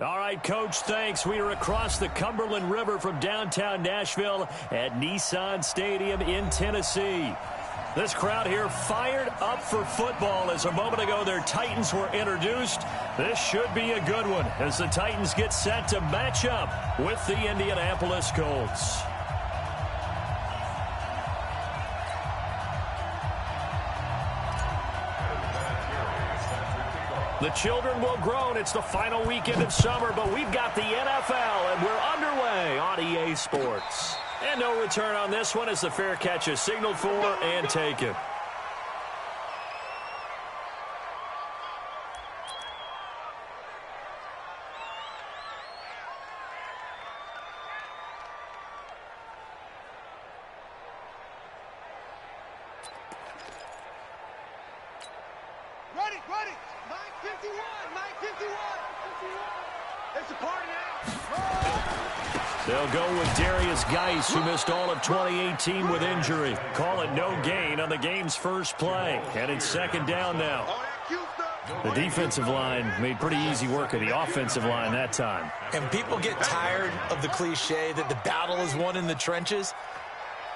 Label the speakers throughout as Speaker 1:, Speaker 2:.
Speaker 1: All right, Coach, thanks. We are across the Cumberland River from downtown Nashville at Nissan Stadium in Tennessee. This crowd here fired up for football as a moment ago their Titans were introduced. This should be a good one as the Titans get set to match up with the Indianapolis Colts. The children will groan. It's the final weekend of summer, but we've got the NFL, and we're underway on EA Sports. And no return on this one as the fair catch is signaled for and taken.
Speaker 2: Ready. Mike 51. It's a party now.
Speaker 1: They'll go with Darius Geis, who missed all of 2018 with injury. Call it no gain on the game's first play. And it's second down now. The defensive line made pretty easy work of the offensive line that time.
Speaker 3: And people get tired of the cliche that the battle is won in the trenches.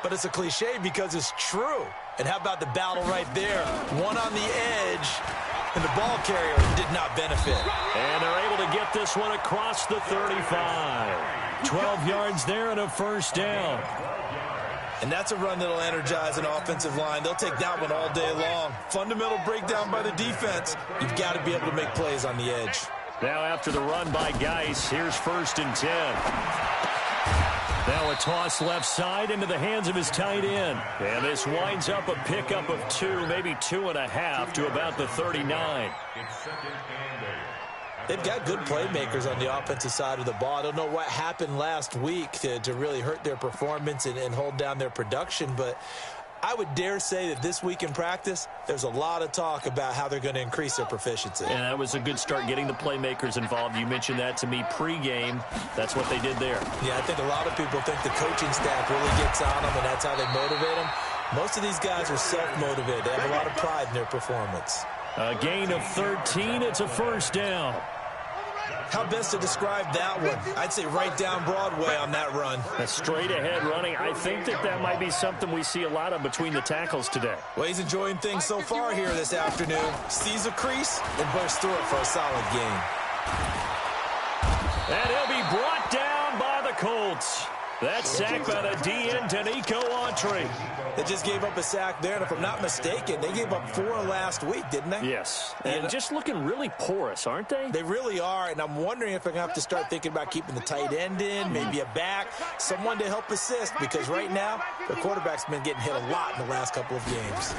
Speaker 3: But it's a cliche because it's true. And how about the battle right there? One on the edge, and the ball carrier did not benefit.
Speaker 1: And they're able to get this one across the 35. 12 yards there and a first down.
Speaker 3: And that's a run that'll energize an offensive line. They'll take that one all day long. Fundamental breakdown by the defense. You've got to be able to make plays on the edge.
Speaker 1: Now after the run by Geis, here's 1st and 10. Now a toss left side into the hands of his tight end. And this winds up a pickup of 2, maybe 2.5 to about the 39.
Speaker 3: They've got good playmakers on the offensive side of the ball. I don't know what happened last week to really hurt their performance and hold down their production, but I would dare say that this week in practice, there's a lot of talk about how they're going to increase their proficiency.
Speaker 1: And that was a good start getting the playmakers involved. You mentioned that to me pregame. That's what they did there.
Speaker 3: Yeah, I think a lot of people think the coaching staff really gets on them, and that's how they motivate them. Most of these guys are self-motivated. They have a lot of pride in their performance.
Speaker 1: A gain of 13. It's a first down.
Speaker 3: How best to describe that one? I'd say right down Broadway on that run.
Speaker 1: A straight-ahead running. I think that might be something we see a lot of between the tackles today.
Speaker 3: Well, he's enjoying things so far here this afternoon. Sees a crease and bursts through it for a solid gain.
Speaker 1: And he'll be brought down by the Colts. That sack by the DN, Danico Autry.
Speaker 3: They just gave up a sack there, and if I'm not mistaken, they gave up 4 last week, didn't they?
Speaker 1: Yes, and just looking really porous, aren't they?
Speaker 3: They really are, and I'm wondering if I'm going to have to start thinking about keeping the tight end in, maybe a back, someone to help assist, because right now, the quarterback's been getting hit a lot in the last couple of games.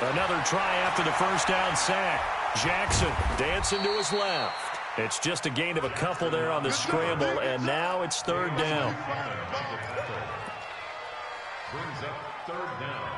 Speaker 1: Another try after the first down sack. Jackson dancing to his left. It's just a gain of a couple there on the scramble, and now it's 3rd down.
Speaker 4: Brings up 3rd down.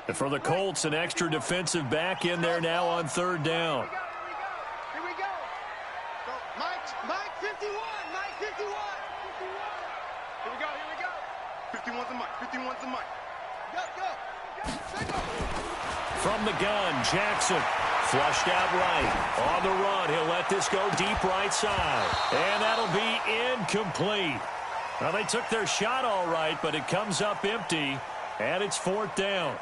Speaker 1: And for the Colts, an extra defensive back in there now on 3rd down.
Speaker 2: Here we go. So Mike 51. Here we go. 51's the Mike. 51's the Mike. Go.
Speaker 1: From the gun, Jackson flushed out right. On the run, he'll let this go deep right side. And that'll be incomplete. Well, they took their shot all right, but it comes up empty, and it's 4th down.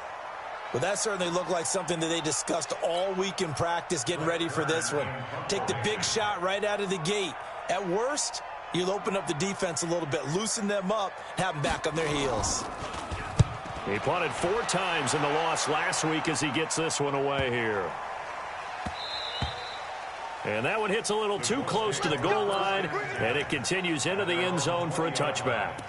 Speaker 3: Well, that certainly looked like something that they discussed all week in practice getting ready for this one. Take the big shot right out of the gate. At worst, you'll open up the defense a little bit, loosen them up, have them back on their heels.
Speaker 1: He punted 4 times in the loss last week as he gets this one away here. And that one hits a little too close to the goal line, and it continues into the end zone for a touchback.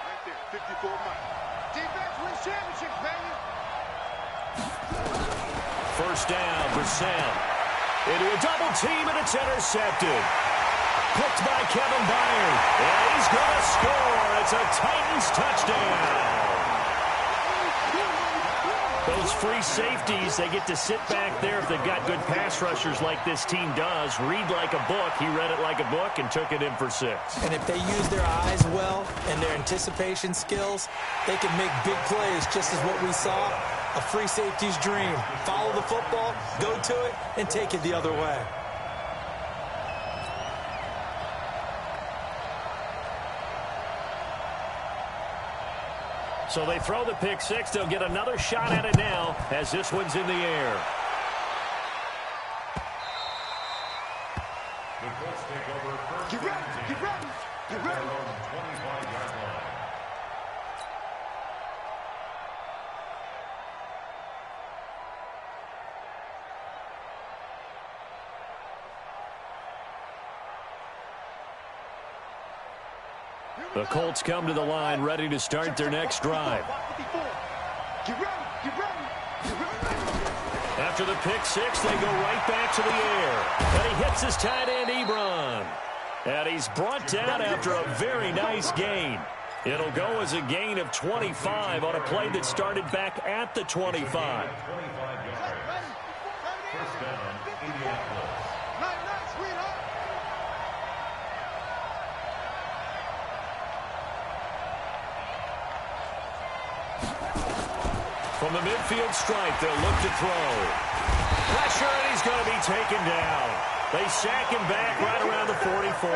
Speaker 2: Right there, 54 Mike. Defense wins championships, baby.
Speaker 1: First down, Brissett. Into a double team, and it's intercepted. Picked by Kevin Byard. And he's going to score. It's a Titans touchdown. Those free safeties, they get to sit back there if they've got good pass rushers like this team does. Read like a book. He read it like a book and took it in for 6.
Speaker 3: And if they use their eyes well and their anticipation skills, they can make big plays, just as what we saw. A free safety's dream. Follow the football, go to it, and take it the other way.
Speaker 1: So they throw the pick 6. They'll get another shot at it now as this one's in the air.
Speaker 4: The Colts take over first.
Speaker 2: Get ready, get ready, get ready.
Speaker 4: 25-yard line.
Speaker 1: The Colts come to the line ready to start their next drive.
Speaker 2: Get ready, get ready, get ready.
Speaker 1: After the pick 6, they go right back to the air. And he hits his tight end, Ebron. And he's brought down after a very nice gain. It'll go as a gain of 25 on a play that started back at the 25.
Speaker 4: 25 yards. First down, Indianapolis.
Speaker 2: Night, sweetheart.
Speaker 1: From the midfield stripe, they'll look to throw. Pressure, and he's going to be taken down. They sack him back right around the 44.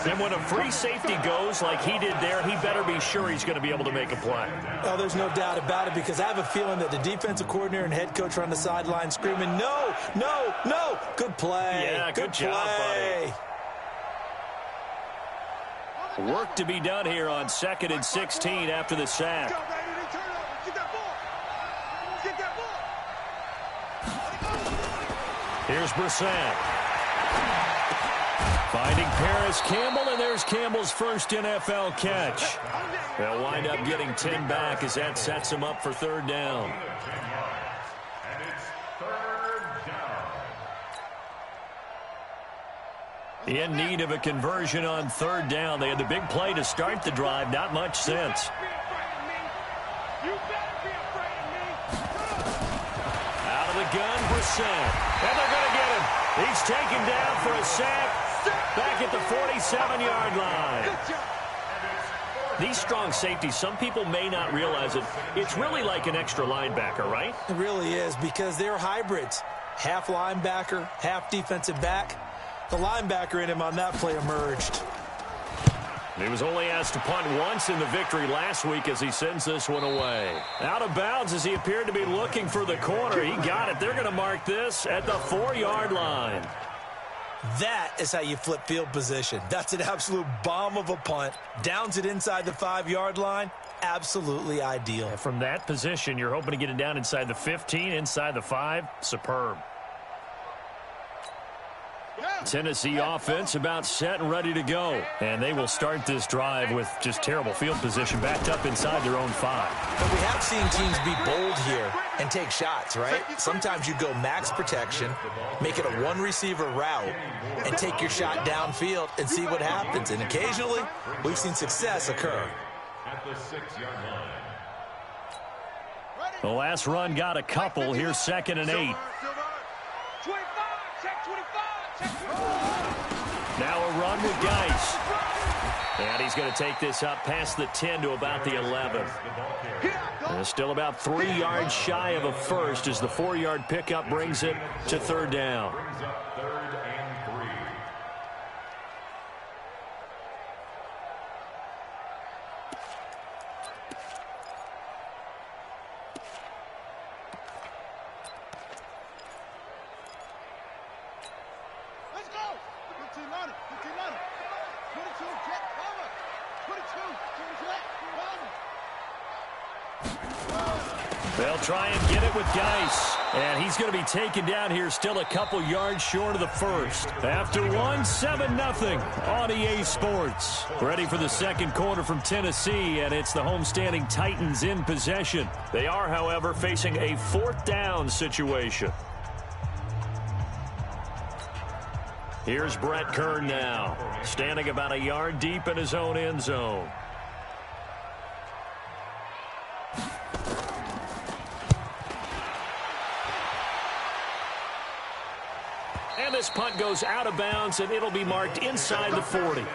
Speaker 1: And when a free safety goes like he did there, he better be sure he's going to be able to make a play.
Speaker 3: Oh, there's no doubt about it, because I have a feeling that the defensive coordinator and head coach are on the sideline screaming, no, no, no. Good play.
Speaker 1: Yeah, good job,
Speaker 3: play.
Speaker 1: buddy. Work to be done here on 2nd and 16 after the sack.
Speaker 2: Go, baby, turn over. Get that ball. Get that ball.
Speaker 1: Here's Brissett. Finding Paris Campbell, and there's Campbell's first NFL catch. They'll wind up getting 10 back as that sets them up for 3rd down.
Speaker 4: And it's 3rd down.
Speaker 1: In need of a conversion on 3rd down. They had the big play to start the drive. Not much sense. Out of the gun, Brissett. And they're going to get him. He's taken down for a sack. Back at the 47-yard line. These strong safeties, some people may not realize it. It's really like an extra linebacker, right?
Speaker 3: It really is, because they're hybrids. Half linebacker, half defensive back. The linebacker in him on that play emerged.
Speaker 1: He was only asked to punt once in the victory last week as he sends this one away. Out of bounds as he appeared to be looking for the corner. He got it. They're going to mark this at the 4-yard line.
Speaker 3: That is how you flip field position. That's an absolute bomb of a punt. Downs it inside the 5-yard line. Absolutely ideal.
Speaker 1: And from that position, you're hoping to get it down inside the 15, inside the 5. Superb. Tennessee offense about set and ready to go. And they will start this drive with just terrible field position backed up inside their own 5.
Speaker 3: But we have seen teams be bold here and take shots, right? Sometimes you go max protection, make it a one-receiver route, and take your shot downfield and see what happens. And occasionally, we've seen success occur.
Speaker 4: At the 6-yard line.
Speaker 1: The last run got a couple. Here's 2nd and 8.
Speaker 2: 25, check 25, check 25.
Speaker 1: Now a run with Geis. And he's going to take this up past the 10 to about the 11. And still about 3 yards shy of a first as the 4-yard pickup brings it to 3rd down.
Speaker 4: Brings up 3rd and 3.
Speaker 2: Let's go. 15 on it, 15 on it. 22, check, cover. 22, check, cover.
Speaker 1: They'll try and get it with Geis. And he's going to be taken down here still a couple yards short of the first. After 7-0 on EA Sports. Ready for the second quarter from Tennessee, and it's the homestanding Titans in possession. They are, however, facing a 4th down situation. Here's Brett Kern now, standing about a yard deep in his own end zone. And this punt goes out of bounds, and it'll be marked inside the 40.
Speaker 4: At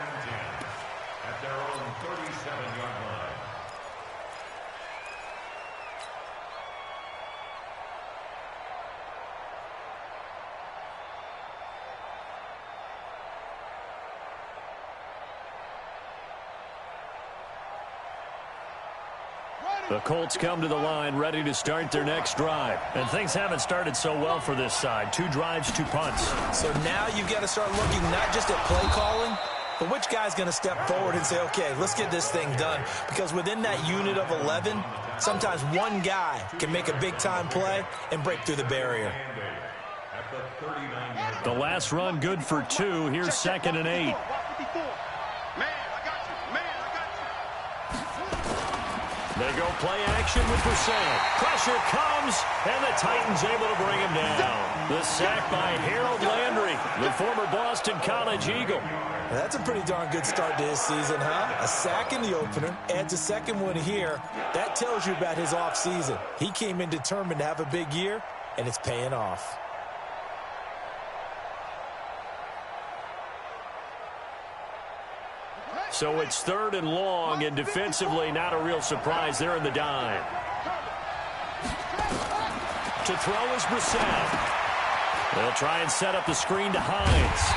Speaker 4: their own 37-yard line.
Speaker 1: The Colts come to the line ready to start their next drive. And things haven't started so well for this side. 2 drives, 2 punts.
Speaker 3: So now you've got to start looking not just at play calling, but which guy's going to step forward and say, okay, let's get this thing done. Because within that unit of 11, sometimes one guy can make a big-time play and break through the barrier.
Speaker 1: The last run good for 2. Here's 2nd and 8. They go play action with Brissett. Pressure comes, and the Titans able to bring him down. The sack by Harold Landry, the former Boston College Eagle.
Speaker 3: That's a pretty darn good start to his season, huh? A sack in the opener, adds a second one here. That tells you about his offseason. He came in determined to have a big year, and it's paying off.
Speaker 1: So it's 3rd and long, and defensively not a real surprise. They're in the dime. To throw is Brissett. They'll try and set up the screen to Hines.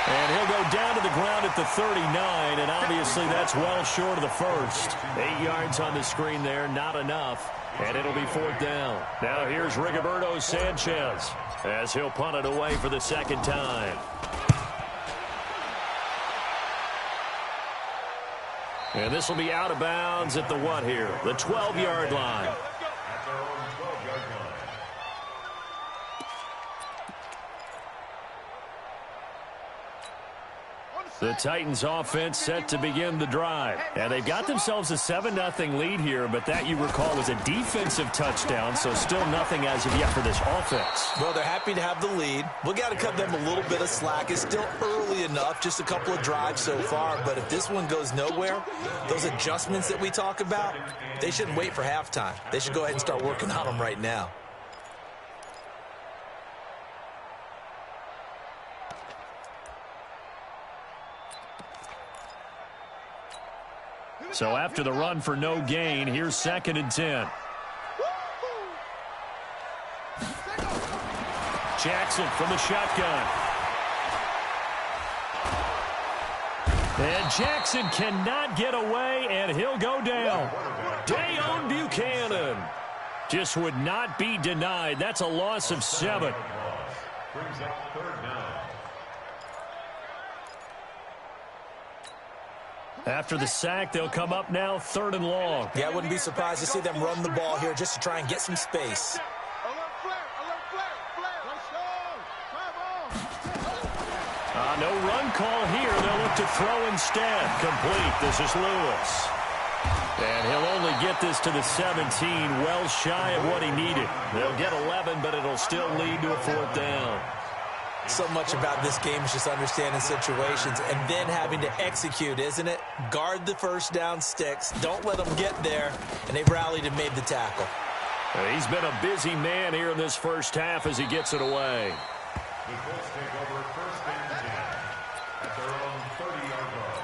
Speaker 1: And he'll go down to the ground at the 39, and obviously that's well short of the first. 8 yards on the screen there, not enough. And it'll be 4th down. Now here's Rigoberto Sanchez as he'll punt it away for the 2nd time. And this will be out of bounds at the what here? The 12-yard line.
Speaker 4: At their own 12-yard line.
Speaker 1: The Titans offense set to begin the drive. And they've got themselves a 7-0 lead here, but that, you recall, was a defensive touchdown, so still nothing as of yet for this offense.
Speaker 3: Well, they're happy to have the lead. We got to cut them a little bit of slack. It's still early enough, just a couple of drives so far, but if this one goes nowhere, those adjustments that we talk about, they shouldn't wait for halftime. They should go ahead and start working on them right now.
Speaker 1: So after the run for no gain, here's 2nd and 10. Jackson from the shotgun. And Jackson cannot get away, and he'll go down. Dayon Buchanan just would not be denied. That's a loss of 7.
Speaker 4: Brings up 3rd down.
Speaker 1: After the sack, they'll come up now 3rd and long.
Speaker 3: Yeah, I wouldn't be surprised to see them run the ball here just to try and get some space.
Speaker 1: No run call here. They'll look to throw instead. Complete. This is Lewis. And he'll only get this to the 17, well shy of what he needed. They'll get 11, but it'll still lead to a 4th down.
Speaker 3: So much about this game is just understanding situations and then having to execute, isn't it? Guard the first down sticks. Don't let them get there. And they've rallied and made the tackle.
Speaker 1: He's been a busy man here in this first half as he gets it away.
Speaker 4: The Colts take over 1st and 10 at their own 30-yard line.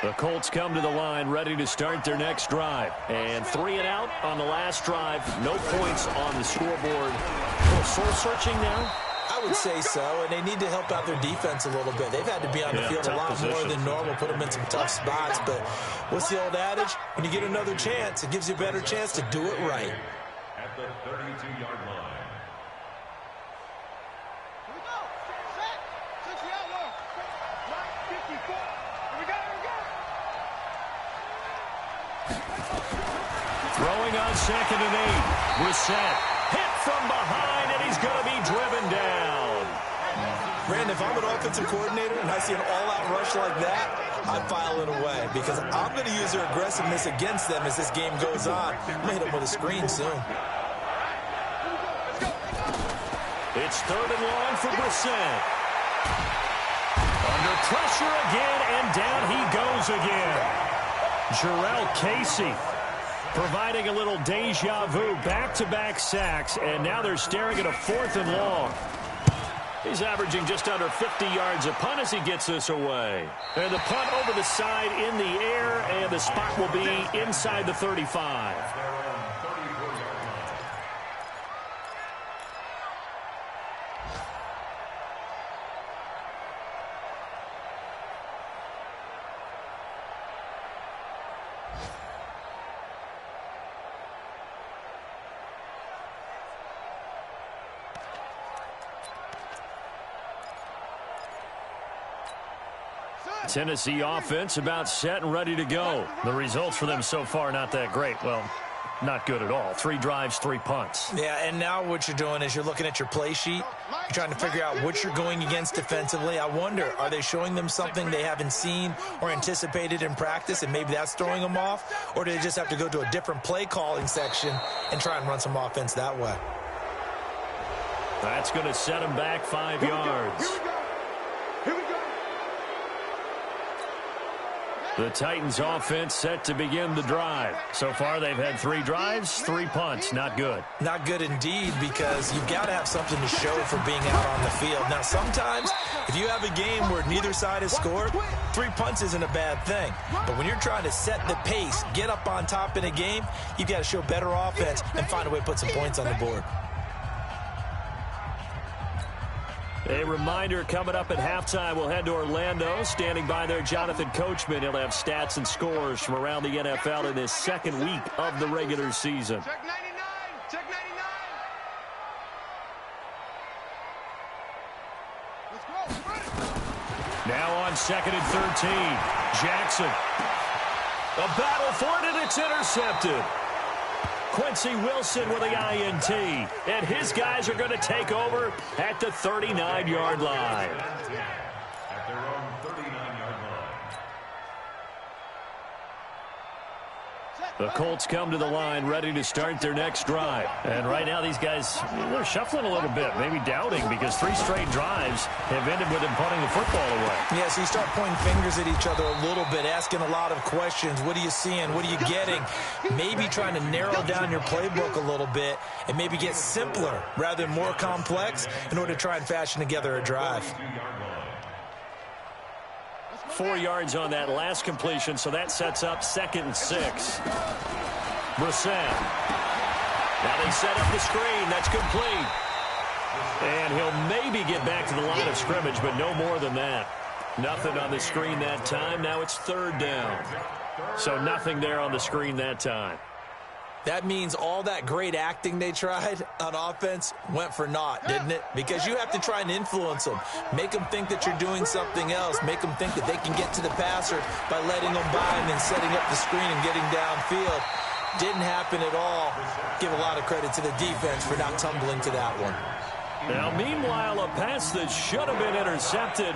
Speaker 1: The Colts come to the line ready to start their next drive. And 3 and out on the last drive. No points on the scoreboard. A little soul-searching now?
Speaker 3: I would say so, and they need to help out their defense a little bit. They've had to be on the field a lot more than normal, put them in some tough spots. But what's the old adage? When you get another chance, it gives you a better chance to do it right.
Speaker 4: At the 32-yard line.
Speaker 2: Here we go. Set. 60 out low. Right, 54. Here we go.
Speaker 1: Throwing on 2nd and 8. Brissett hit from behind, and he's going to be driven down.
Speaker 3: Brandon, if I'm an offensive coordinator and I see an all-out rush like that, I file it away because I'm going to use their aggressiveness against them as this game goes on. I'm going to hit them with a screen soon.
Speaker 1: It's 3rd and long for Brissett. Under pressure again, and down he goes again. Jarrell Casey providing a little deja vu, back-to-back sacks, and now they're staring at a 4th and long. He's averaging just under 50 yards a punt as he gets this away. And the punt over the side in the air, and the spot will be inside the 35. Tennessee offense about set and ready to go. The results for them so far not that great. Well, not good at all. 3 drives, 3 punts.
Speaker 3: Yeah, and now what you're doing is you're looking at your play sheet. You're trying to figure out what you're going against defensively. I wonder, are they showing them something they haven't seen or anticipated in practice, and maybe that's throwing them off? Or do they just have to go to a different play calling section and try and run some offense that way?
Speaker 1: That's going to set them back 5 yards. The Titans offense set to begin the drive. So far, they've had 3 drives, 3 punts. Not good.
Speaker 3: Not good indeed, because you've got to have something to show for being out on the field. Now, sometimes, if you have a game where neither side has scored, 3 punts isn't a bad thing. But when you're trying to set the pace, get up on top in a game, you've got to show better offense and find a way to put some points on the board.
Speaker 1: A reminder, coming up at halftime, we'll head to Orlando. Standing by there, Jonathan Coachman. He'll have stats and scores from around the NFL in this 2nd week of the regular season.
Speaker 2: Check 99. Check 99. Let's go.
Speaker 1: Now on 2nd and 13. Jackson. A battle for it, and it's intercepted. Quincy Wilson with the INT. And his guys are going to take over at the 39-yard line.
Speaker 4: At their own 39-yard line.
Speaker 1: The Colts come to the line ready to start their next drive. And right now these guys, they're shuffling a little bit, maybe doubting, because 3 straight drives have ended with them punting the football away.
Speaker 3: Yeah, so you start pointing fingers at each other a little bit, asking a lot of questions. What are you seeing? What are you getting? Maybe trying to narrow down your playbook a little bit and maybe get simpler rather than more complex in order to try and fashion together a drive.
Speaker 1: 4 yards on that last completion, so that sets up 2nd and 6. Brissett. Now they set up the screen. That's complete. And he'll maybe get back to the line of scrimmage, but no more than that. Nothing on the screen that time. Now it's 3rd down. So nothing there on the screen that time.
Speaker 3: That means all that great acting they tried on offense went for naught, didn't it? Because you have to try and influence them. Make them think that you're doing something else. Make them think that they can get to the passer by letting them by and then setting up the screen and getting downfield. Didn't happen at all. Give a lot of credit to the defense for not tumbling to that one.
Speaker 1: Now, meanwhile, a pass that should have been intercepted,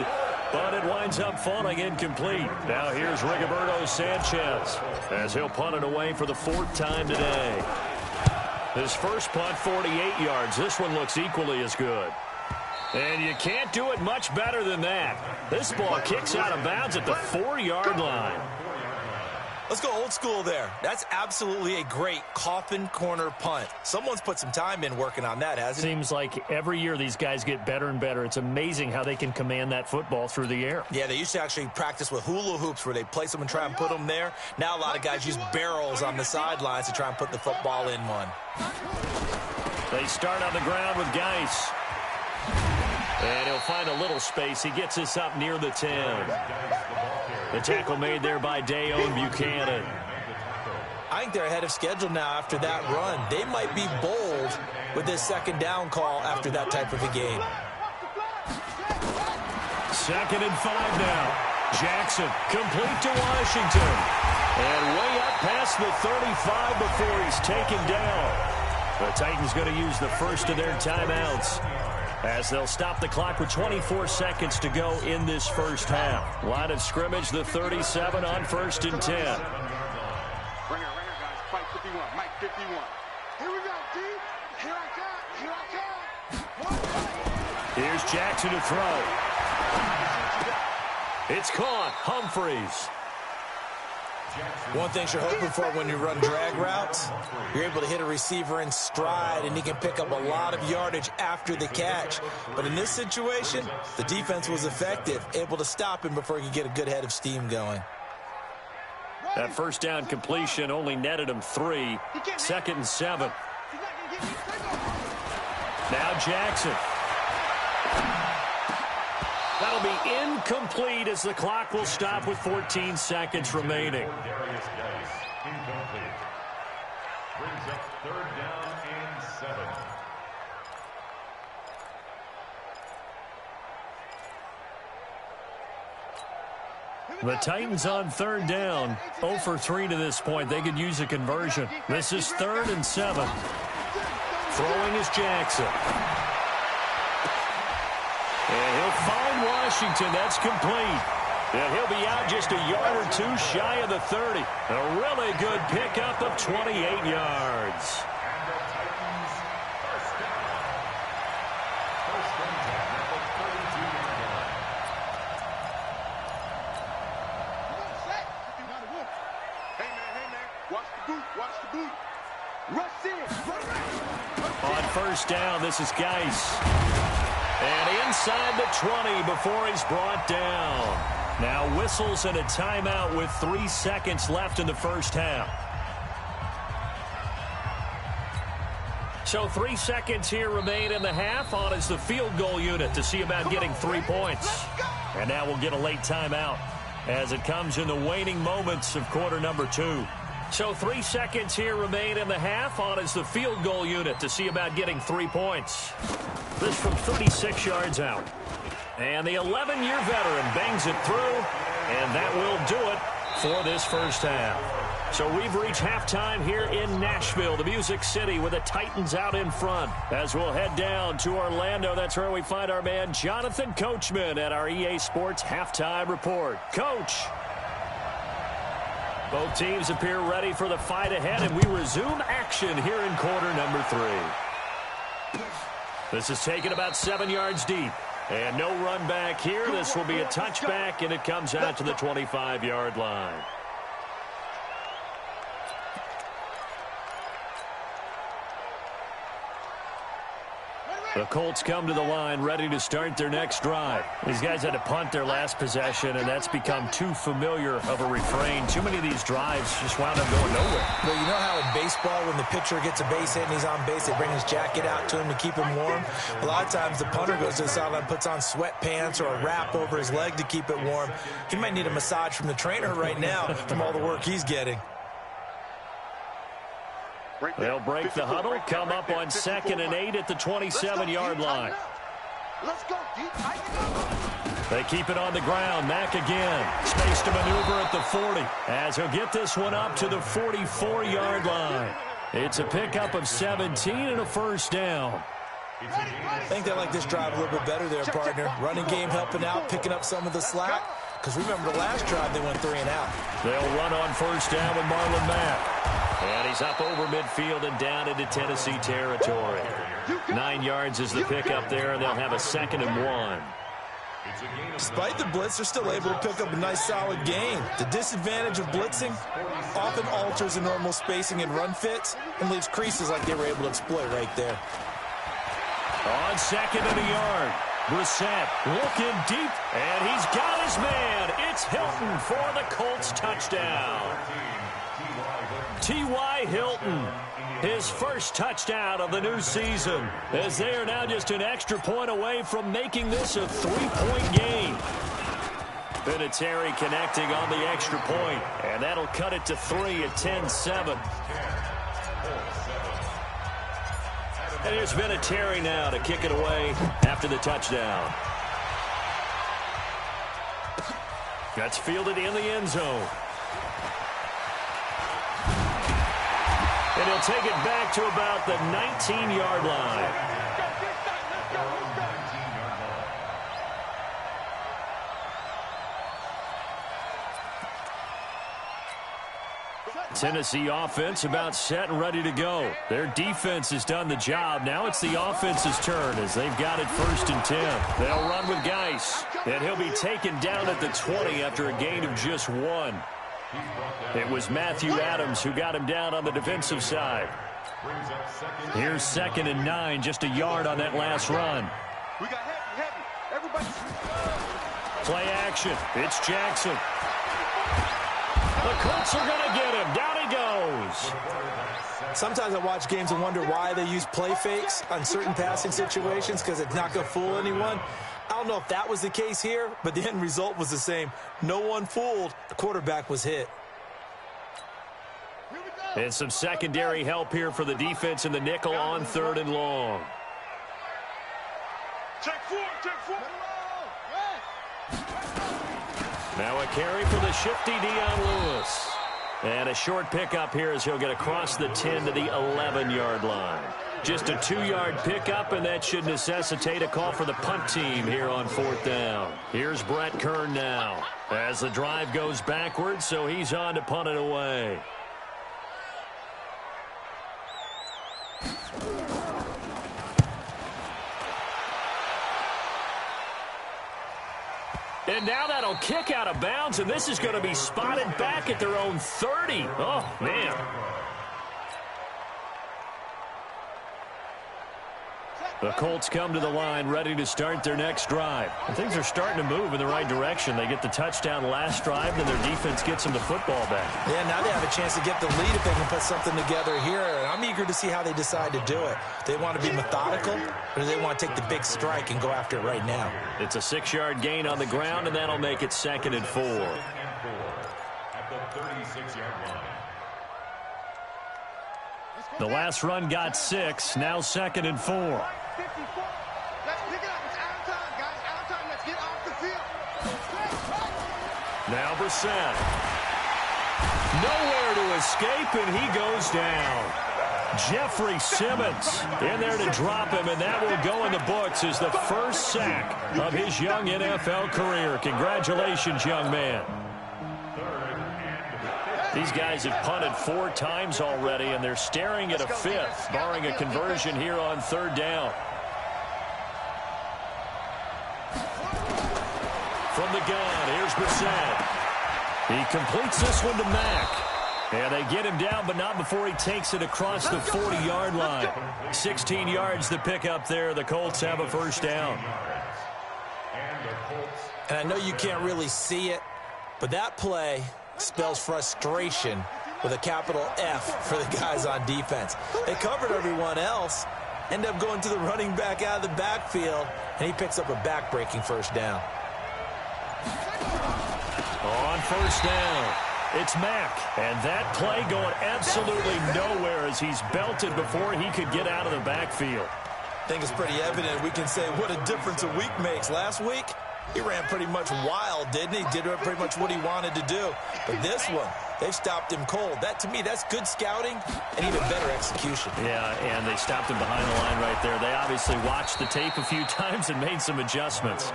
Speaker 1: but it winds up falling incomplete. Now here's Rigoberto Sanchez as he'll punt it away for the 4th time today. His first punt, 48 yards. This one looks equally as good. And you can't do it much better than that. This ball kicks out of bounds at the 4-yard line.
Speaker 3: Let's go old school there. That's absolutely a great coffin corner punt. Someone's put some time in working on that, hasn't he?
Speaker 1: Seems like every year these guys get better and better. It's amazing how they can command that football through the air.
Speaker 3: Yeah, they used to actually practice with hula hoops where they place them and try and put them there. Now a lot of guys use barrels on the sidelines to try and put the football in one.
Speaker 1: They start on the ground with Geis. And he'll find a little space. He gets us up near the 10. The tackle made there by Dayon Buchanan.
Speaker 3: I think they're ahead of schedule now after that run. They might be bold with this 2nd down call after that type of a game.
Speaker 1: 2nd and 5 now. Jackson complete to Washington. And way up past the 35 before he's taken down. The Titans going to use the first of their timeouts as they'll stop the clock with 24 seconds to go in this first half. Line of scrimmage, the 37 on 1st and 10.
Speaker 2: Ringer, guys. Fight 51. Mike 51. Here we go, D. Here I come. Here I come.
Speaker 1: Here's Jackson to throw. It's caught. Humphreys.
Speaker 3: One thing you're hoping for when you run drag routes, you're able to hit a receiver in stride, and he can pick up a lot of yardage after the catch. But in this situation, the defense was effective, able to stop him before he could get a good head of steam going.
Speaker 1: That first down completion only netted him 3. 2nd and 7. Now Jackson. That'll be incomplete as the clock will stop with 14 seconds remaining.
Speaker 4: Incomplete. Brings up 3rd down and 7.
Speaker 1: The Titans on 3rd down. 0 for 3 to this point. They could use a conversion. This is 3rd and 7. Throwing is Jackson. And he'll find Washington. That's complete. And he'll be out just a yard or 2 shy of the 30. A really good pickup of 28 yards.
Speaker 4: And the Titans first down. First and 10 at the 32-yard line.
Speaker 2: Hey, man, watch the boot. Rush in.
Speaker 1: On first down, this is Geis. And inside the 20 before he's brought down. Now whistles and a timeout with 3 seconds left in the first half. So 3 seconds here remain in the half. On is the field goal unit to see about getting 3 points. And now we'll get a late timeout as it comes in the waning moments of quarter number 2. So 3 seconds here remain in the half. On is the field goal unit to see about getting 3 points. This from 36 yards out. And the 11-year veteran bangs it through, and that will do it for this first half. So we've reached halftime here in Nashville, the Music City, with the Titans out in front. As we'll head down to Orlando, that's where we find our man Jonathan Coachman at our EA Sports Halftime Report. Coach. Both teams appear ready for the fight ahead, and we resume action here in quarter number 3. This is taken about 7 yards deep. And no run back here. This will be a touchback, and it comes out to the 25-yard line. The Colts come to the line ready to start their next drive. These guys had to punt their last possession, and that's become too familiar of a refrain. Too many of these drives just wound up going nowhere.
Speaker 3: Well, you know how in baseball, when the pitcher gets a base hit and he's on base, they bring his jacket out to him to keep him warm? A lot of times the punter goes to the sideline, puts on sweatpants or a wrap over his leg to keep it warm. He might need a massage from the trainer right now from all the work he's getting.
Speaker 1: They'll break the huddle, come up on 2nd and 8 at the 27-yard line.
Speaker 2: Let's go,
Speaker 1: They keep it on the ground. Mack again. Space to maneuver at the 40 as he'll get this one up to the 44-yard line. It's a pickup of 17 and a first down.
Speaker 3: I think they like this drive a little bit better there, partner. Running game helping out, picking up some of the slack. Because remember the last drive, they went 3 and out.
Speaker 1: They'll run on first down with Marlon Mack. And he's up over midfield and down into Tennessee territory. 9 yards is the pickup there, and they'll have a 2nd and 1.
Speaker 3: Despite the blitz, they're still able to pick up a nice, solid gain. The disadvantage of blitzing often alters the normal spacing and run fits and leaves creases like they were able to exploit right there.
Speaker 1: On 2nd and a yard. Brissett looking deep, and he's got his man. It's Hilton for the Colts touchdown. T.Y. Hilton, his first touchdown of the new season, as they are now just an extra point away from making this a 3-point game. Vinatieri connecting on the extra point, and that'll cut it to 3 at 10-7. And here's Vinatieri now to kick it away after the touchdown. That's fielded in the end zone. And he'll take it back to about the 19-yard line. Tennessee offense about set and ready to go. Their defense has done the job. Now it's the offense's turn as they've got it 1st and 10. They'll run with Geis, and he'll be taken down at the 20 after a gain of just 1. It was Matthew Adams who got him down on the defensive side. Here's 2nd and 9, just a yard on that last run.
Speaker 2: We got heavy. Everybody.
Speaker 1: Play action. It's Jackson. The Colts are going to get him. Down he goes.
Speaker 3: Sometimes I watch games and wonder why they use play fakes on certain passing situations because it's not going to fool anyone. I don't know if that was the case here, but the end result was the same. No one fooled. The quarterback was hit.
Speaker 1: And some secondary help here for the defense in the nickel on 3rd and long.
Speaker 2: Check 4.
Speaker 1: Now a carry for the shifty Dion Lewis. And a short pickup here as he'll get across the 10 to the 11-yard line. Just a 2-yard pickup, and that should necessitate a call for the punt team here on 4th down. Here's Brett Kern now as the drive goes backwards, so he's on to punt it away. And now that'll kick out of bounds, and this is going to be spotted back at their own 30. Oh, man. The Colts come to the line ready to start their next drive. And things are starting to move in the right direction. They get the touchdown last drive, then their defense gets them the football back.
Speaker 3: Yeah, now they have a chance to get the lead if they can put something together here. And I'm eager to see how they decide to do it. They want to be methodical, or do they want to take the big strike and go after it right now?
Speaker 1: It's a 6-yard gain on the ground, and that'll make it 2nd and 4.
Speaker 4: At the 36-yard line.
Speaker 1: The last run got 6, now 2nd and 4.
Speaker 2: 54. Let's pick it up. It's out of time, guys. Out of time. Let's get off the field.
Speaker 1: Now Brissett. Nowhere to escape, and he goes down. Jeffrey Simmons in there to drop him, and that will go in the books as the first sack of his young NFL career. Congratulations, young man. These guys have punted 4 times already, and they're staring at a 5th, barring a conversion here on 3rd down. From the gun, here's Brissett. He completes this one to Mack. And they get him down, but not before he takes it across the 40-yard line. 16 yards to pick up there. The Colts have a first down.
Speaker 3: And I know you can't really see it, but that play spells frustration with a capital F for the guys on defense. They covered everyone else, end up going to the running back out of the backfield, and he picks up a back-breaking first down.
Speaker 1: On first down, it's Mack. And that play going absolutely nowhere as he's belted before he could get out of the backfield.
Speaker 3: I think it's pretty evident. We can say what a difference a week makes. Last week, he ran pretty much wild, didn't he? Did pretty much what he wanted to do. But this one, they've stopped him cold. That, to me, that's good scouting and even better execution.
Speaker 1: Yeah, and they stopped him behind the line right there. They obviously watched the tape a few times and made some adjustments.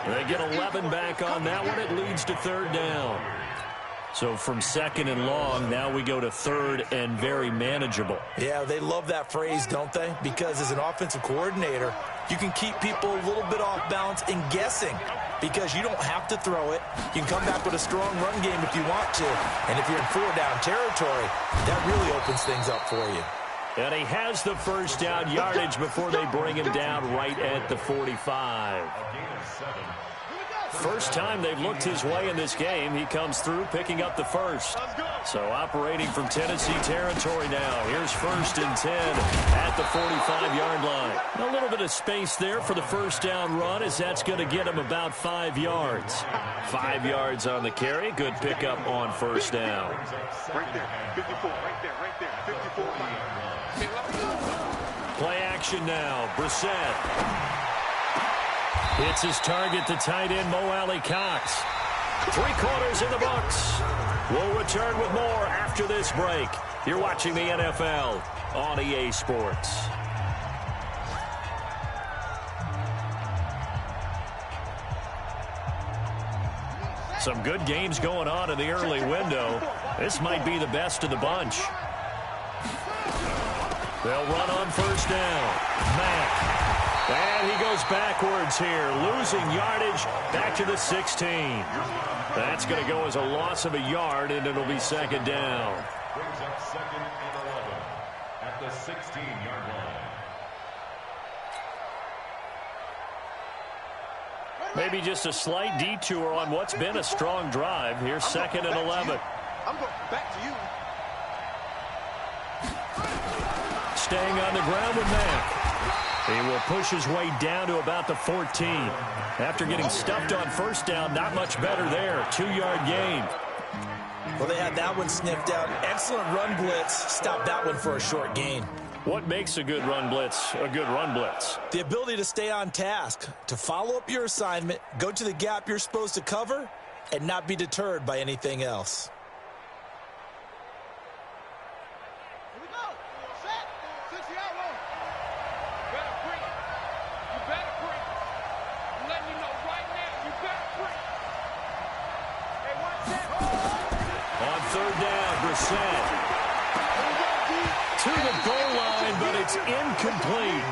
Speaker 1: They get 11 back on that one. It leads to 3rd down. So from 2nd and long, now we go to 3rd and very manageable.
Speaker 3: Yeah, they love that phrase, don't they? Because as an offensive coordinator, you can keep people a little bit off balance and guessing because you don't have to throw it. You can come back with a strong run game if you want to. And if you're in 4-down territory, that really opens things up for you.
Speaker 1: And he has the first down yardage before they bring him down right at the 45. First time they've looked his way in this game. He comes through picking up the first. So operating from Tennessee territory now. Here's 1st and 10 at the 45-yard line. A little bit of space there for the first down run as that's going to get him about 5 yards. 5 yards on the carry. Good pickup on first down.
Speaker 2: Right there. 54. Right there. 54.
Speaker 1: Play action now. Brissett. It's his target, the tight end, Mo Alley Cox. 3 quarters in the books. We'll return with more after this break. You're watching the NFL on EA Sports. Some good games going on in the early window. This might be the best of the bunch. They'll run on first down. Mack. And he goes backwards here, losing yardage back to the 16. That's going to go as a loss of a yard, and it'll be second down.
Speaker 4: Brings up second and 11 at the 16-yard line.
Speaker 1: Maybe just a slight detour on what's been a strong drive. Here's second and 11.
Speaker 2: I'm going back to you.
Speaker 1: Staying on the ground with Mack. He will push his way down to about the 14. After getting stuffed on first down, not much better there. 2-yard gain.
Speaker 3: Well, they had that one sniffed out. Excellent run blitz. Stopped that one for a short gain.
Speaker 1: What makes a good run blitz a good run blitz?
Speaker 3: The ability to stay on task, to follow up your assignment, go to the gap you're supposed to cover, and not be deterred by anything else.
Speaker 2: Here we go. Set. 60-yard line. Better breathe. You better breathe. I'm letting you know right now, you better breathe. Hey, watch that.
Speaker 1: On third down, Brissett. To the goal line, but it's incomplete.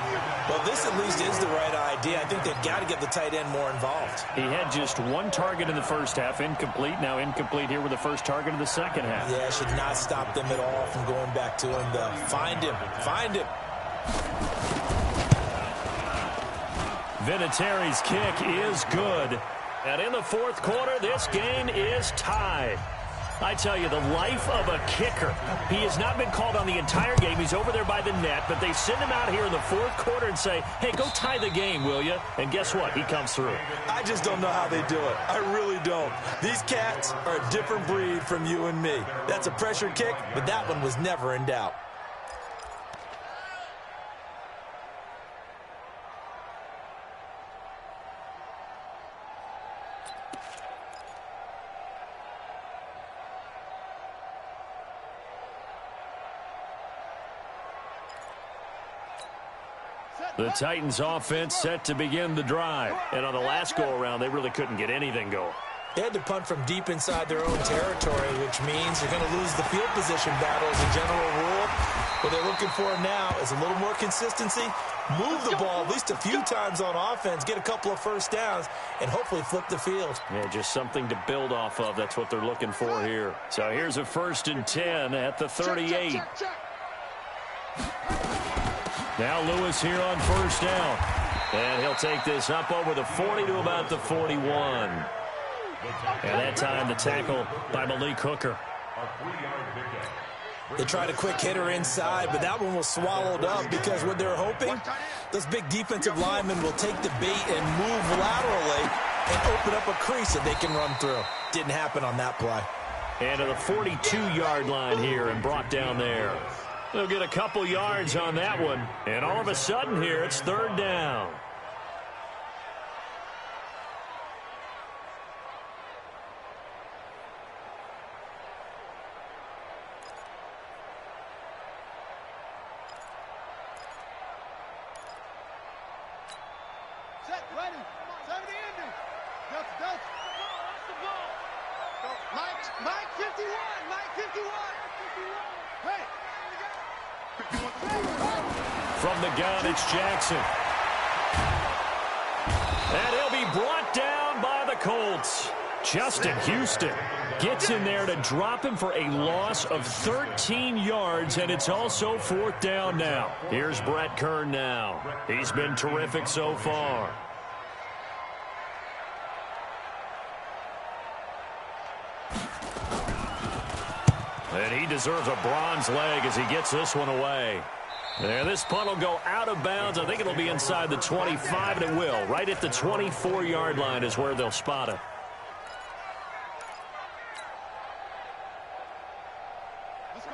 Speaker 3: Well, this at least is the right idea. I think they've got to get the tight end more involved.
Speaker 1: He had just one target in the first half, incomplete. Now incomplete here with the first target of the second half.
Speaker 3: Yeah, should not stop them at all from going back to him, though. Find him. Find him.
Speaker 1: Vinatieri's kick is good. And in the fourth quarter, this game is tied. I tell you, the life of a kicker. He has not been called on the entire game. He's over there by the net, but they send him out here in the fourth quarter and say, hey, go tie the game, will you? And guess what? He comes through.
Speaker 3: I just don't know how they do it. I really don't. These cats are a different breed from you and me. That's a pressure kick, but that one was never in doubt.
Speaker 1: The Titans offense set to begin the drive. And on the last go-around, they really couldn't get anything going.
Speaker 3: They had to punt from deep inside their own territory, which means you're going to lose the field position battle as a general rule. What they're looking for now is a little more consistency, move the ball at least a few times on offense, get a couple of first downs, and hopefully flip the field.
Speaker 1: Yeah, just something to build off of. That's what they're looking for here. So here's a 1st and 10 at the 38. Now Lewis here on first down. And he'll take this up over the 40 to about the 41. And that time the tackle by Malik Hooker.
Speaker 3: They tried a quick hitter inside, but that one was swallowed up because what they're hoping, those big defensive linemen will take the bait and move laterally and open up a crease that they can run through. Didn't happen on that play.
Speaker 1: And to the 42-yard line here and brought down there. They'll get a couple yards on that one. And all of a sudden here, it's third down.
Speaker 2: Set, ready. 70 ending. Delta, Delta. Mike 51. Mike 51. Hey.
Speaker 1: From the gun, it's Jackson. And he'll be brought down by the Colts. Justin Houston gets in there to drop him for a loss of 13 yards, and it's also fourth down now. Here's Brett Kern now. He's been terrific so far. And he deserves a bronze leg as he gets this one away. And this punt will go out of bounds. I think it'll be inside the 25, and it will. Right at the 24-yard line is where they'll spot it.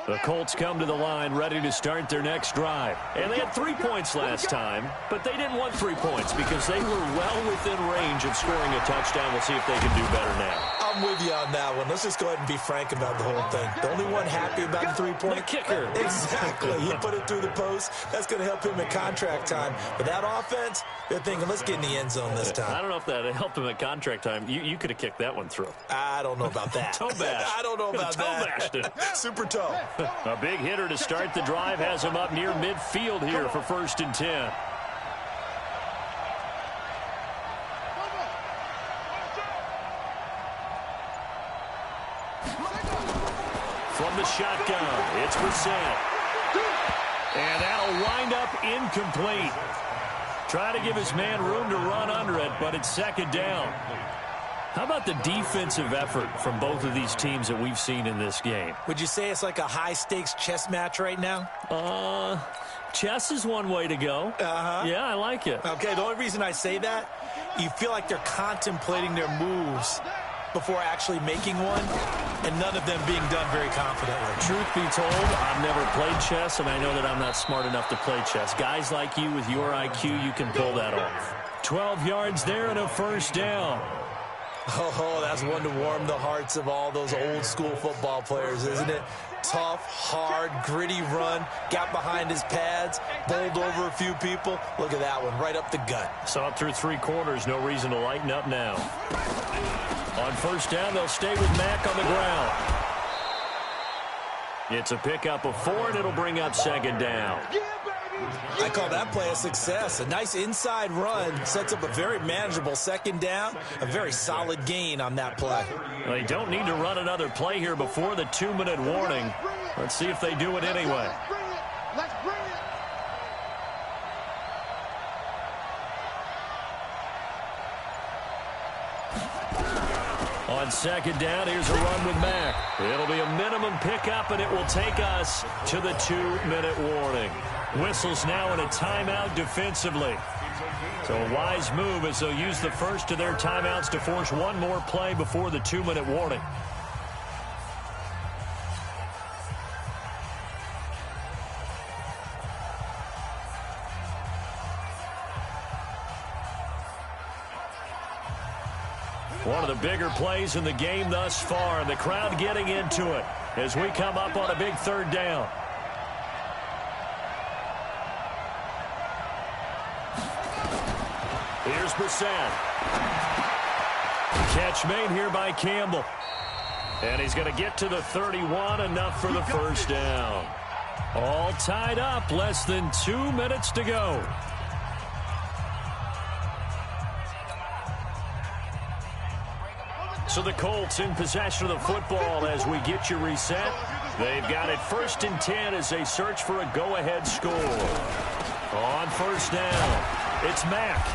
Speaker 1: The Colts come to the line ready to start their next drive. And they had 3 points last time, but they didn't want 3 points because they were well within range of scoring a touchdown. We'll see if they can do better now.
Speaker 3: I'm with you on that one. Let's just go ahead and be frank about the whole thing. The only one happy about the three-point
Speaker 1: the kicker.
Speaker 3: Exactly. He put it through the post. That's going to help him in contract time. But that offense, they're thinking, let's get in the end zone this time.
Speaker 1: I don't know if that helped him at contract time. You could have kicked that one through.
Speaker 3: I don't know about that.
Speaker 1: Toe bash.
Speaker 3: I don't know about that.
Speaker 1: Toe bashed it.
Speaker 3: Super toe.
Speaker 1: A big hitter to start the drive has him up near midfield here for 1st and 10. From the shotgun, it's Brissett. And that'll wind up incomplete. Trying to give his man room to run under it, but it's 2nd down. How about the defensive effort from both of these teams that we've seen in this game?
Speaker 3: Would you say it's like a high-stakes chess match right now?
Speaker 1: Chess is one way to go. Yeah, I like it.
Speaker 3: Okay, the only reason I say that, you feel like they're contemplating their moves before actually making one, and none of them being done very confidently.
Speaker 1: Truth be told, I've never played chess, and I know that I'm not smart enough to play chess. Guys like you with your IQ, you can pull that off. 12 yards there and a 1st down.
Speaker 3: Oh, that's one to warm the hearts of all those old-school football players, isn't it? Tough, hard, gritty run, got behind his pads, bowled over a few people. Look at that one, right up the gut.
Speaker 1: Saw it through 3 quarters, no reason to lighten up now. On 1st down, they'll stay with Mack on the ground. It's a pickup of 4, and it'll bring up 2nd down.
Speaker 3: I call that play a success. A nice inside run sets up a very manageable 2nd down, a very solid gain on that play.
Speaker 1: They don't need to run another play here before the 2-minute warning. Let's see if they do it anyway.
Speaker 2: Let's bring it.
Speaker 1: On 2nd down, here's a run with Mack. It'll be a minimum pickup, and it will take us to the 2-minute warning. Whistles now in a timeout defensively. So a wise move as they'll use the first of their timeouts to force one more play before the 2-minute warning. One of the bigger plays in the game thus far, and the crowd getting into it as we come up on a big 3rd down. Here's Brissett. Catch made here by Campbell. And he's going to get to the 31, enough for the 1st down. All tied up, less than 2 minutes to go. So the Colts in possession of the football as we get you reset. They've got it 1st and 10 as they search for a go-ahead score. On 1st down, it's Mack.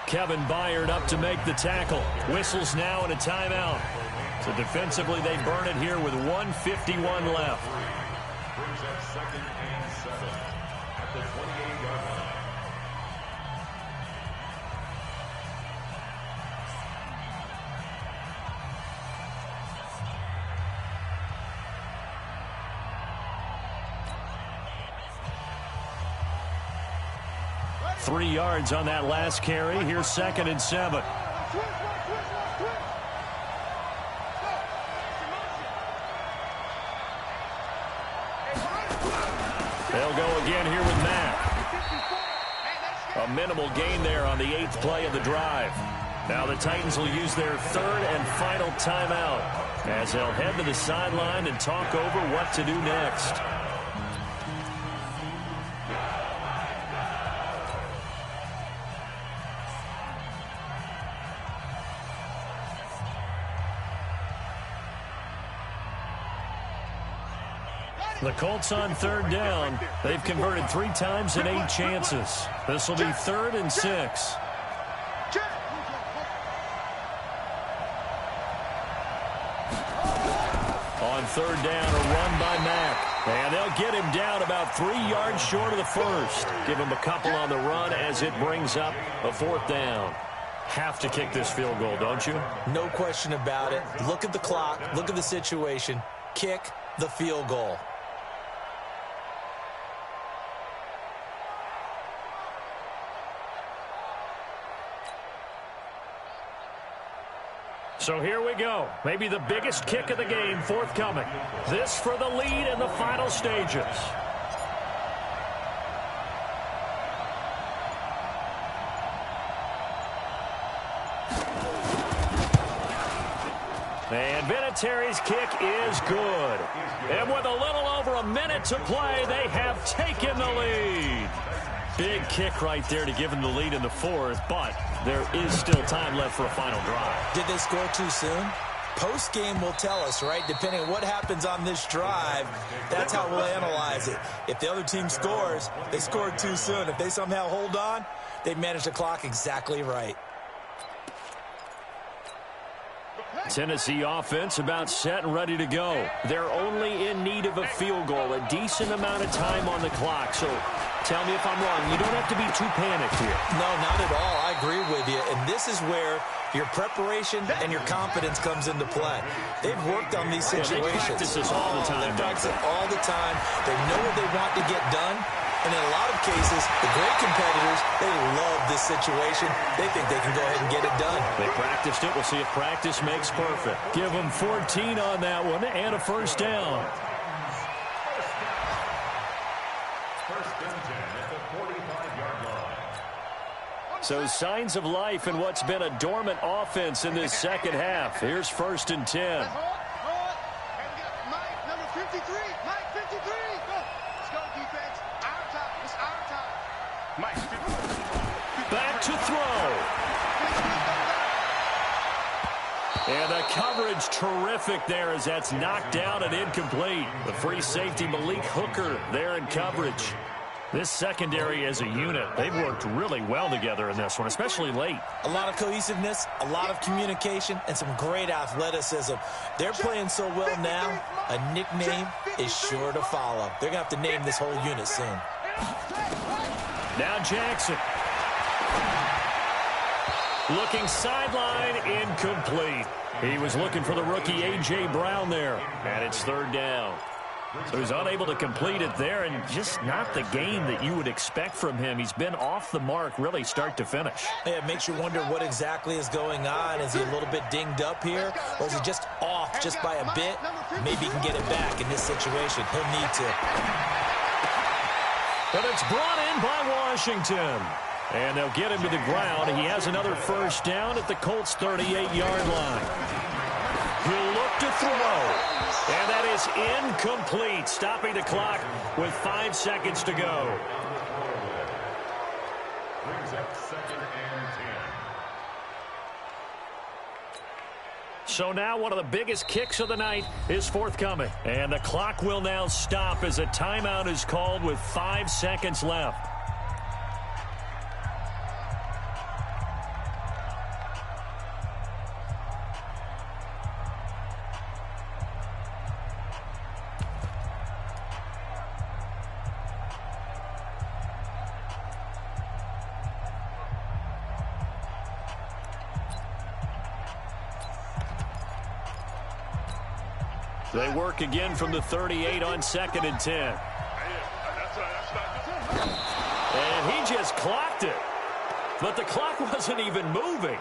Speaker 1: Kevin Byard up to make the tackle. Whistles now in a timeout. So defensively, they burn it here with 1:51 left.
Speaker 4: Brings up 2nd and 7 at the 28-yard line.
Speaker 1: Three yards on that last carry. Here's 2nd and 7. They'll go again here with Mack. A minimal gain there on the 8th play of the drive. Now the Titans will use their 3rd and final timeout as they'll head to the sideline and talk over what to do next. The Colts on 3rd down. They've converted 3 times in 8 chances. This will be 3rd and 6. On 3rd down, a run by Mack. And they'll get him down about 3 yards short of the 1st. Give him a couple on the run as it brings up a 4th down. Have to kick this field goal, don't you?
Speaker 3: No question about it. Look at the clock. Look at the situation. Kick the field goal.
Speaker 1: So here we go. Maybe the biggest kick of the game forthcoming. This for the lead in the final stages. And Vinatieri's kick is good. And with a little over a minute to play, they have taken the lead. Big kick right there to give them the lead in the fourth, but there is still time left for a final drive.
Speaker 3: Did they score too soon? Post-game will tell us, right? Depending on what happens on this drive, that's how we'll analyze it. If the other team scores, they scored too soon. If they somehow hold on, they managed the clock exactly right.
Speaker 1: Tennessee offense about set and ready to go. They're only in need of a field goal, a decent amount of time on the clock. So tell me if I'm wrong. You don't have to be too panicked here.
Speaker 3: No, not at all. I agree with you. And this is where your preparation and your confidence comes into play. They've worked on these situations.
Speaker 1: They practice this all the time.
Speaker 3: They practice it all the time. They know what they want to get done. And in a lot of cases, the great competitors, they love this situation. They think they can go ahead and get it done.
Speaker 1: They practiced it. We'll see if practice makes perfect. Give them 14 on that one and a first down.
Speaker 4: First and 10 at the 45-yard line.
Speaker 1: So signs of life in what's been a dormant offense in this second half. Here's first and 10.
Speaker 2: And we got Mike, number 53. Mike, 53. Go. Let's go, defense. Our time. It's our time. Mike, 53.
Speaker 1: Back to throw. And the coverage terrific there as that's knocked down and incomplete. The free safety Malik Hooker there in coverage. This secondary as a unit, they've worked really well together in this one, especially late.
Speaker 3: A lot of cohesiveness, a lot of communication, and some great athleticism. They're playing so well now, a nickname is sure to follow. They're going to have to name this whole unit soon.
Speaker 1: Now Jackson. Looking sideline, incomplete. He was looking for the rookie A.J. Brown there, and it's third down. So he's unable to complete it there, and just not the game that you would expect from him. He's been off the mark really start to finish.
Speaker 3: Yeah, it makes you wonder what exactly is going on. Is he a little bit dinged up here, or is he just off just by a bit? Maybe he can get it back in this situation. He'll need to.
Speaker 1: But it's brought in by Washington. And they'll get him to the ground. He has another first down at the Colts' 38-yard line. He'll look to throw. And that is incomplete, stopping the clock with 5 seconds to go.
Speaker 4: Brings up second and 10.
Speaker 1: So now one of the biggest kicks of the night is forthcoming. And the clock will now stop as a timeout is called with 5 seconds left. They work again from the 38 on second and 10. And he just clocked it. But the clock wasn't even moving.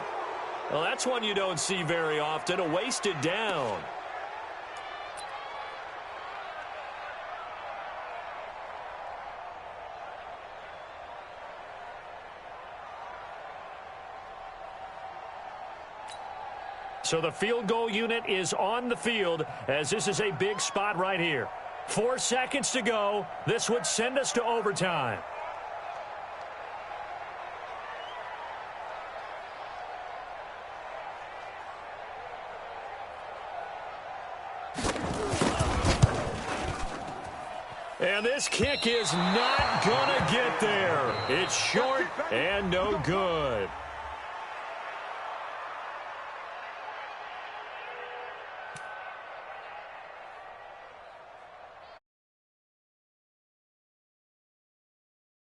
Speaker 1: Well, that's one you don't see very often, a wasted down. So the field goal unit is on the field as this is a big spot right here. 4 seconds to go. This would send us to overtime. And this kick is not going to get there. It's short and no good.